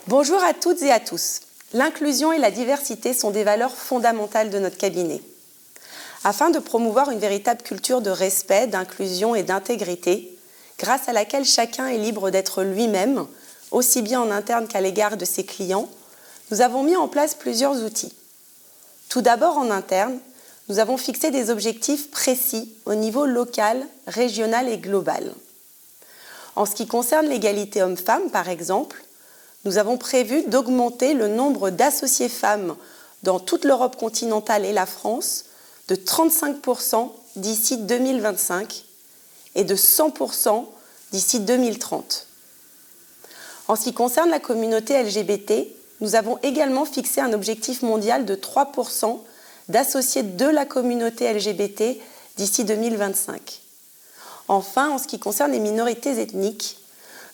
Bonjour à toutes et à tous. L'inclusion et la diversité sont des valeurs fondamentales de notre cabinet. Afin de promouvoir une véritable culture de respect, d'inclusion et d'intégrité, grâce à laquelle chacun est libre d'être lui-même, aussi bien en interne qu'à l'égard de ses clients, nous avons mis en place plusieurs outils. Tout d'abord, en interne, nous avons fixé des objectifs précis au niveau local, régional et global. En ce qui concerne l'égalité homme-femme, par exemple, nous avons prévu d'augmenter le nombre d'associées femmes dans toute l'Europe continentale et la France de 35% d'ici 2025 et de 100% d'ici 2030. En ce qui concerne la communauté LGBT, nous avons également fixé un objectif mondial de 3% d'associés de la communauté LGBT d'ici 2025. Enfin, en ce qui concerne les minorités ethniques,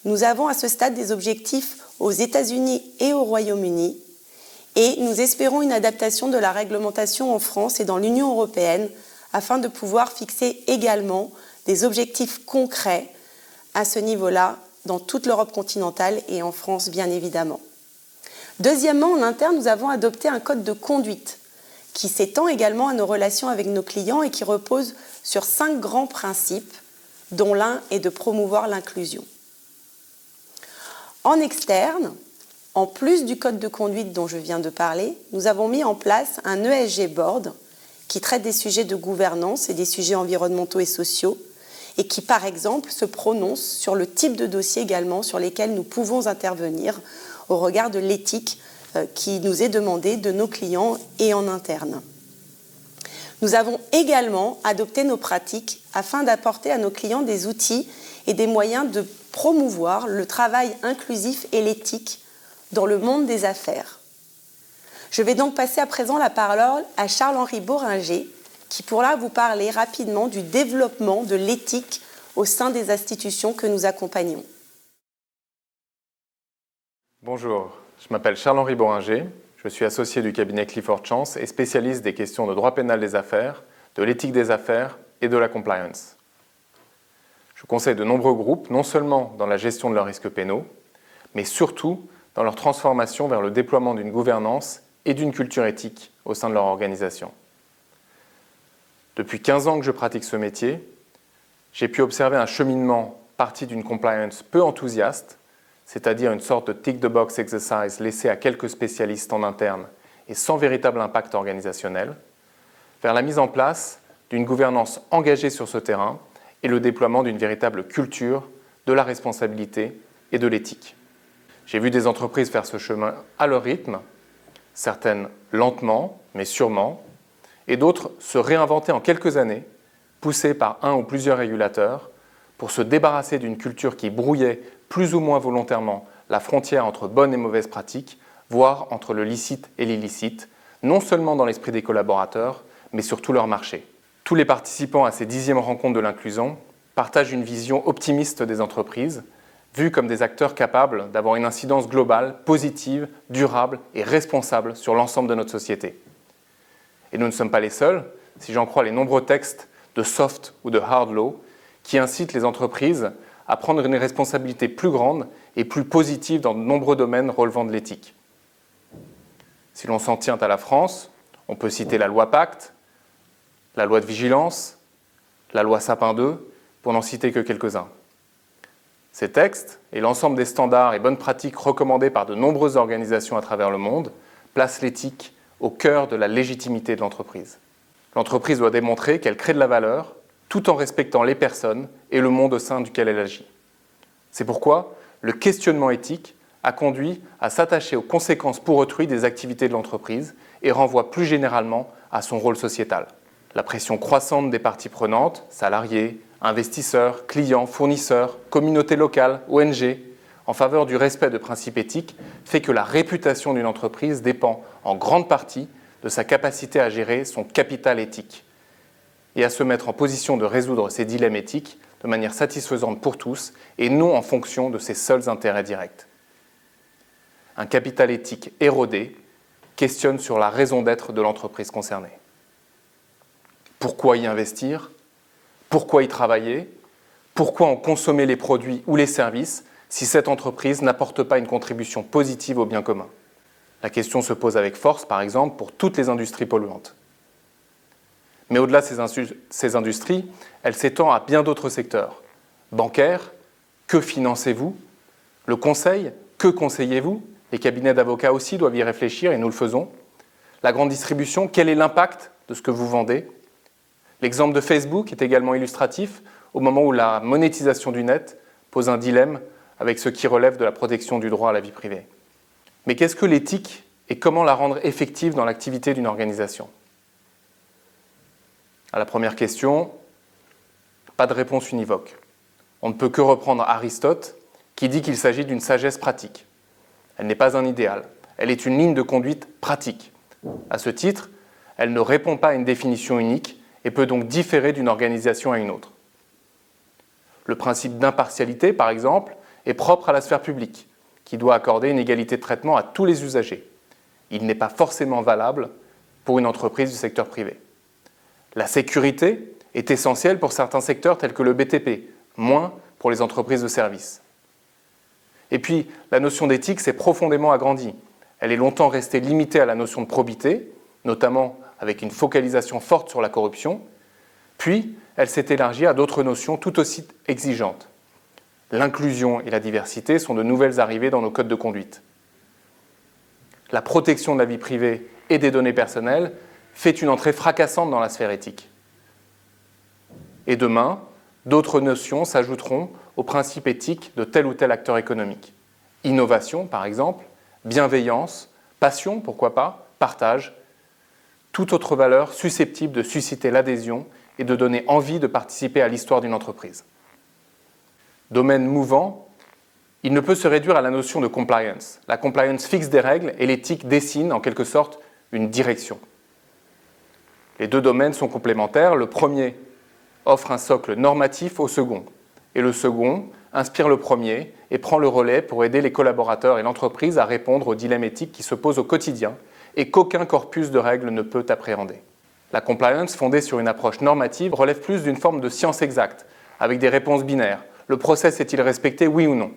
nous avons à ce stade des objectifs aux États-Unis et au Royaume-Uni et nous espérons une adaptation de la réglementation en France et dans l'Union européenne afin de pouvoir fixer également des objectifs concrets à ce niveau-là dans toute l'Europe continentale et en France bien évidemment. Deuxièmement, en interne, nous avons adopté un code de conduite qui s'étend également à nos relations avec nos clients et qui repose sur 5 grands principes, dont l'un est de promouvoir l'inclusion. En externe, en plus du code de conduite dont je viens de parler, nous avons mis en place un ESG Board qui traite des sujets de gouvernance et des sujets environnementaux et sociaux et qui, par exemple, se prononce sur le type de dossier également sur lesquels nous pouvons intervenir au regard de l'éthique qui nous est demandée de nos clients et en interne. Nous avons également adopté nos pratiques afin d'apporter à nos clients des outils et des moyens de promouvoir le travail inclusif et l'éthique dans le monde des affaires. Je vais donc passer à présent la parole à Charles-Henri Boringer, qui pourra vous parler rapidement du développement de l'éthique au sein des institutions que nous accompagnons. Bonjour, je m'appelle Charles-Henri Boringer, je suis associé du cabinet Clifford Chance et spécialiste des questions de droit pénal des affaires, de l'éthique des affaires et de la compliance. Je conseille de nombreux groupes, non seulement dans la gestion de leurs risques pénaux, mais surtout dans leur transformation vers le déploiement d'une gouvernance et d'une culture éthique au sein de leur organisation. Depuis 15 ans que je pratique ce métier, j'ai pu observer un cheminement parti d'une compliance peu enthousiaste, c'est-à-dire une sorte de tick-the-box exercise laissé à quelques spécialistes en interne et sans véritable impact organisationnel, vers la mise en place d'une gouvernance engagée sur ce terrain et le déploiement d'une véritable culture de la responsabilité et de l'éthique. J'ai vu des entreprises faire ce chemin à leur rythme, certaines lentement, mais sûrement, et d'autres se réinventer en quelques années, poussées par un ou plusieurs régulateurs, pour se débarrasser d'une culture qui brouillait plus ou moins volontairement la frontière entre bonnes et mauvaises pratiques, voire entre le licite et l'illicite, non seulement dans l'esprit des collaborateurs, mais sur tout leur marché. Tous les participants à ces 10e rencontres de l'inclusion partagent une vision optimiste des entreprises, vues comme des acteurs capables d'avoir une incidence globale, positive, durable et responsable sur l'ensemble de notre société. Et nous ne sommes pas les seuls, si j'en crois les nombreux textes de soft ou de hard law, qui incitent les entreprises à prendre une responsabilité plus grande et plus positive dans de nombreux domaines relevant de l'éthique. Si l'on s'en tient à la France, on peut citer la loi Pacte, la loi de vigilance, la loi Sapin 2, pour n'en citer que quelques-uns. Ces textes et l'ensemble des standards et bonnes pratiques recommandés par de nombreuses organisations à travers le monde placent l'éthique au cœur de la légitimité de l'entreprise. L'entreprise doit démontrer qu'elle crée de la valeur tout en respectant les personnes et le monde au sein duquel elle agit. C'est pourquoi le questionnement éthique a conduit à s'attacher aux conséquences pour autrui des activités de l'entreprise et renvoie plus généralement à son rôle sociétal. La pression croissante des parties prenantes, salariés, investisseurs, clients, fournisseurs, communautés locales, ONG, en faveur du respect de principes éthiques, fait que la réputation d'une entreprise dépend en grande partie de sa capacité à gérer son capital éthique et à se mettre en position de résoudre ces dilemmes éthiques de manière satisfaisante pour tous et non en fonction de ses seuls intérêts directs. Un capital éthique érodé questionne sur la raison d'être de l'entreprise concernée. Pourquoi y investir ? Pourquoi y travailler ? Pourquoi en consommer les produits ou les services si cette entreprise n'apporte pas une contribution positive au bien commun. La question se pose avec force, par exemple, pour toutes les industries polluantes. Mais au-delà de ces industries, elle s'étend à bien d'autres secteurs. Bancaire, que financez-vous? Le conseil, que conseillez-vous? Les cabinets d'avocats aussi doivent y réfléchir et nous le faisons. La grande distribution, quel est l'impact de ce que vous vendez? L'exemple de Facebook est également illustratif au moment où la monétisation du net pose un dilemme avec ce qui relève de la protection du droit à la vie privée. Mais qu'est-ce que l'éthique et comment la rendre effective dans l'activité d'une organisation? À la première question, pas de réponse univoque. On ne peut que reprendre Aristote qui dit qu'il s'agit d'une sagesse pratique. Elle n'est pas un idéal, elle est une ligne de conduite pratique. À ce titre, elle ne répond pas à une définition unique et peut donc différer d'une organisation à une autre. Le principe d'impartialité, par exemple, est propre à la sphère publique, qui doit accorder une égalité de traitement à tous les usagers. Il n'est pas forcément valable pour une entreprise du secteur privé. La sécurité est essentielle pour certains secteurs tels que le BTP, moins pour les entreprises de services. Et puis, la notion d'éthique s'est profondément agrandie. Elle est longtemps restée limitée à la notion de probité, notamment avec une focalisation forte sur la corruption, puis elle s'est élargie à d'autres notions tout aussi exigeantes. L'inclusion et la diversité sont de nouvelles arrivées dans nos codes de conduite. La protection de la vie privée et des données personnelles fait une entrée fracassante dans la sphère éthique. Et demain, d'autres notions s'ajouteront aux principes éthiques de tel ou tel acteur économique. Innovation, par exemple, bienveillance, passion, pourquoi pas, partage, toute autre valeur susceptible de susciter l'adhésion et de donner envie de participer à l'histoire d'une entreprise. Domaine mouvant, il ne peut se réduire à la notion de compliance. La compliance fixe des règles et l'éthique dessine en quelque sorte une direction. Les deux domaines sont complémentaires. Le premier offre un socle normatif au second. Et le second inspire le premier et prend le relais pour aider les collaborateurs et l'entreprise à répondre aux dilemmes éthiques qui se posent au quotidien et qu'aucun corpus de règles ne peut appréhender. La compliance, fondée sur une approche normative, relève plus d'une forme de science exacte, avec des réponses binaires. Le process est-il respecté, oui ou non?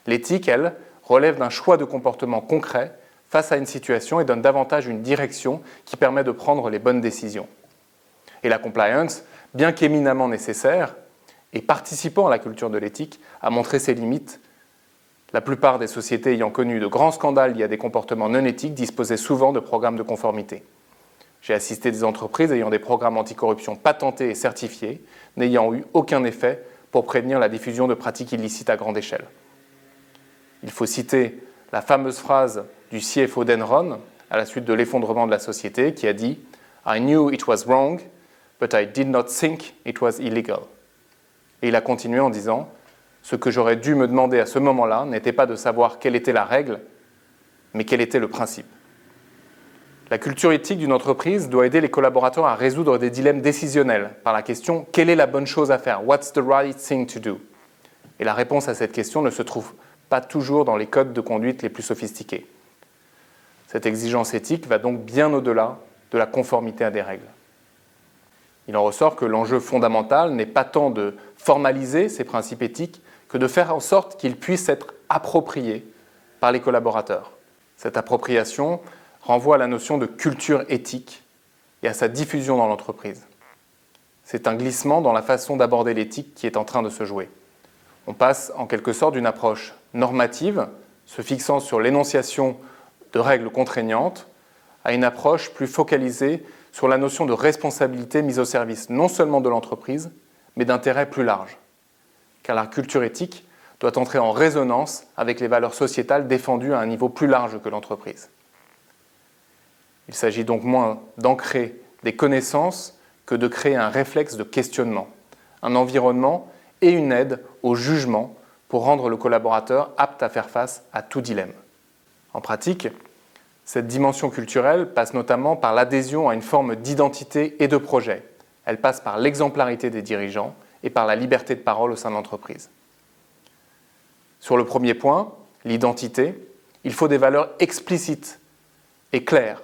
L'éthique, elle, relève d'un choix de comportement concret face à une situation et donne davantage une direction qui permet de prendre les bonnes décisions. Et la compliance, bien qu'éminemment nécessaire et participant à la culture de l'éthique, a montré ses limites. La plupart des sociétés ayant connu de grands scandales liés à des comportements non éthiques disposaient souvent de programmes de conformité. J'ai assisté des entreprises ayant des programmes anticorruption patentés et certifiés, n'ayant eu aucun effet pour prévenir la diffusion de pratiques illicites à grande échelle. Il faut citer la fameuse phrase du CFO d'Enron à la suite de l'effondrement de la société qui a dit « I knew it was wrong, but I did not think it was illegal ». Et il a continué en disant « Ce que j'aurais dû me demander à ce moment-là n'était pas de savoir quelle était la règle, mais quel était le principe ». La culture éthique d'une entreprise doit aider les collaborateurs à résoudre des dilemmes décisionnels par la question « Quelle est la bonne chose à faire? What's the right thing to do ?» Et la réponse à cette question ne se trouve pas toujours dans les codes de conduite les plus sophistiqués. Cette exigence éthique va donc bien au-delà de la conformité à des règles. Il en ressort que l'enjeu fondamental n'est pas tant de formaliser ces principes éthiques que de faire en sorte qu'ils puissent être appropriés par les collaborateurs. Cette appropriation renvoie à la notion de culture éthique et à sa diffusion dans l'entreprise. C'est un glissement dans la façon d'aborder l'éthique qui est en train de se jouer. On passe en quelque sorte d'une approche normative, se fixant sur l'énonciation de règles contraignantes, à une approche plus focalisée sur la notion de responsabilité mise au service non seulement de l'entreprise, mais d'intérêts plus larges. Car la culture éthique doit entrer en résonance avec les valeurs sociétales défendues à un niveau plus large que l'entreprise. Il s'agit donc moins d'ancrer des connaissances que de créer un réflexe de questionnement, un environnement et une aide au jugement pour rendre le collaborateur apte à faire face à tout dilemme. En pratique, cette dimension culturelle passe notamment par l'adhésion à une forme d'identité et de projet. Elle passe par l'exemplarité des dirigeants et par la liberté de parole au sein de l'entreprise. Sur le premier point, l'identité, il faut des valeurs explicites et claires.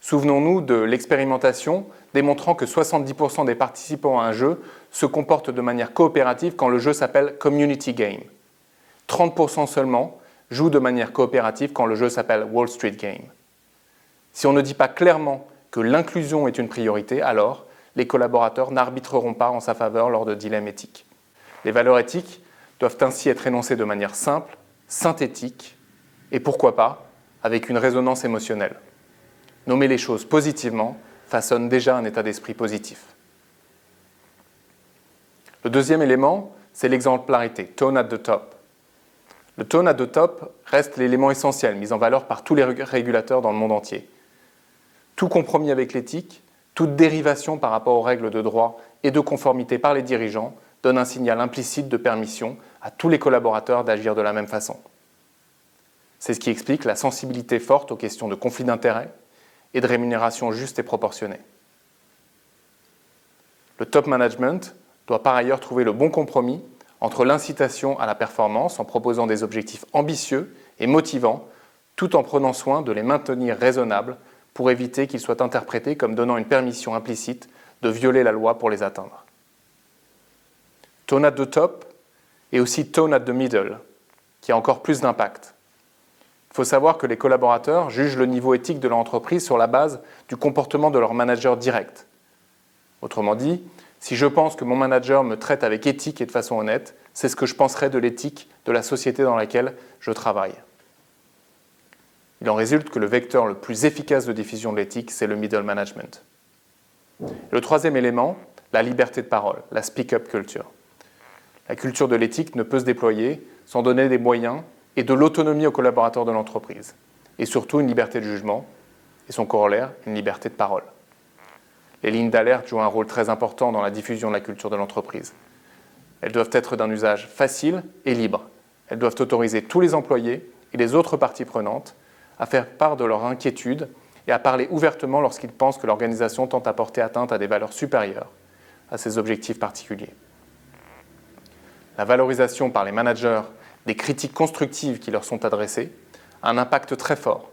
Souvenons-nous de l'expérimentation démontrant que 70% des participants à un jeu se comportent de manière coopérative quand le jeu s'appelle Community Game. 30% seulement jouent de manière coopérative quand le jeu s'appelle Wall Street Game. Si on ne dit pas clairement que l'inclusion est une priorité, alors les collaborateurs n'arbitreront pas en sa faveur lors de dilemmes éthiques. Les valeurs éthiques doivent ainsi être énoncées de manière simple, synthétique et pourquoi pas avec une résonance émotionnelle. Nommer les choses positivement façonne déjà un état d'esprit positif. Le deuxième élément, c'est l'exemplarité, tone at the top. Le tone at the top reste l'élément essentiel mis en valeur par tous les régulateurs dans le monde entier. Tout compromis avec l'éthique, toute dérivation par rapport aux règles de droit et de conformité par les dirigeants donne un signal implicite de permission à tous les collaborateurs d'agir de la même façon. C'est ce qui explique la sensibilité forte aux questions de conflit d'intérêts et de rémunération juste et proportionnée. Le top management doit par ailleurs trouver le bon compromis entre l'incitation à la performance en proposant des objectifs ambitieux et motivants, tout en prenant soin de les maintenir raisonnables pour éviter qu'ils soient interprétés comme donnant une permission implicite de violer la loi pour les atteindre. Tone at the top et aussi tone at the middle, qui a encore plus d'impact. Il faut savoir que les collaborateurs jugent le niveau éthique de l'entreprise sur la base du comportement de leur manager direct. Autrement dit, si je pense que mon manager me traite avec éthique et de façon honnête, c'est ce que je penserai de l'éthique de la société dans laquelle je travaille. Il en résulte que le vecteur le plus efficace de diffusion de l'éthique, c'est le middle management. Le troisième élément, la liberté de parole, la speak-up culture. La culture de l'éthique ne peut se déployer sans donner des moyens et de l'autonomie aux collaborateurs de l'entreprise, et surtout une liberté de jugement, et son corollaire, une liberté de parole. Les lignes d'alerte jouent un rôle très important dans la diffusion de la culture de l'entreprise. Elles doivent être d'un usage facile et libre. Elles doivent autoriser tous les employés et les autres parties prenantes à faire part de leurs inquiétudes et à parler ouvertement lorsqu'ils pensent que l'organisation tente à porter atteinte à des valeurs supérieures à ses objectifs particuliers. La valorisation par les managers des critiques constructives qui leur sont adressées a un impact très fort.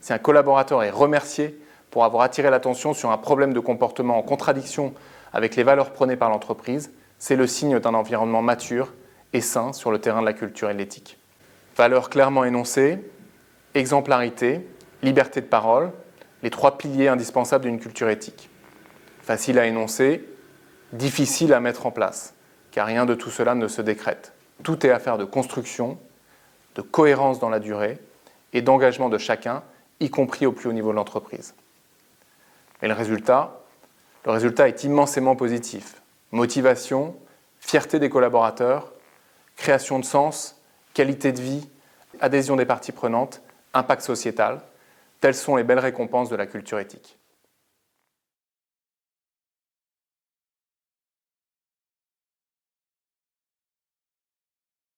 Si un collaborateur est remercié pour avoir attiré l'attention sur un problème de comportement en contradiction avec les valeurs prônées par l'entreprise, c'est le signe d'un environnement mature et sain sur le terrain de la culture et de l'éthique. Valeurs clairement énoncées, exemplarité, liberté de parole, les trois piliers indispensables d'une culture éthique. Facile à énoncer, difficile à mettre en place, car rien de tout cela ne se décrète. Tout est affaire de construction, de cohérence dans la durée et d'engagement de chacun, y compris au plus haut niveau de l'entreprise. Mais le résultat est immensément positif. Motivation, fierté des collaborateurs, création de sens, qualité de vie, adhésion des parties prenantes, impact sociétal, telles sont les belles récompenses de la culture éthique.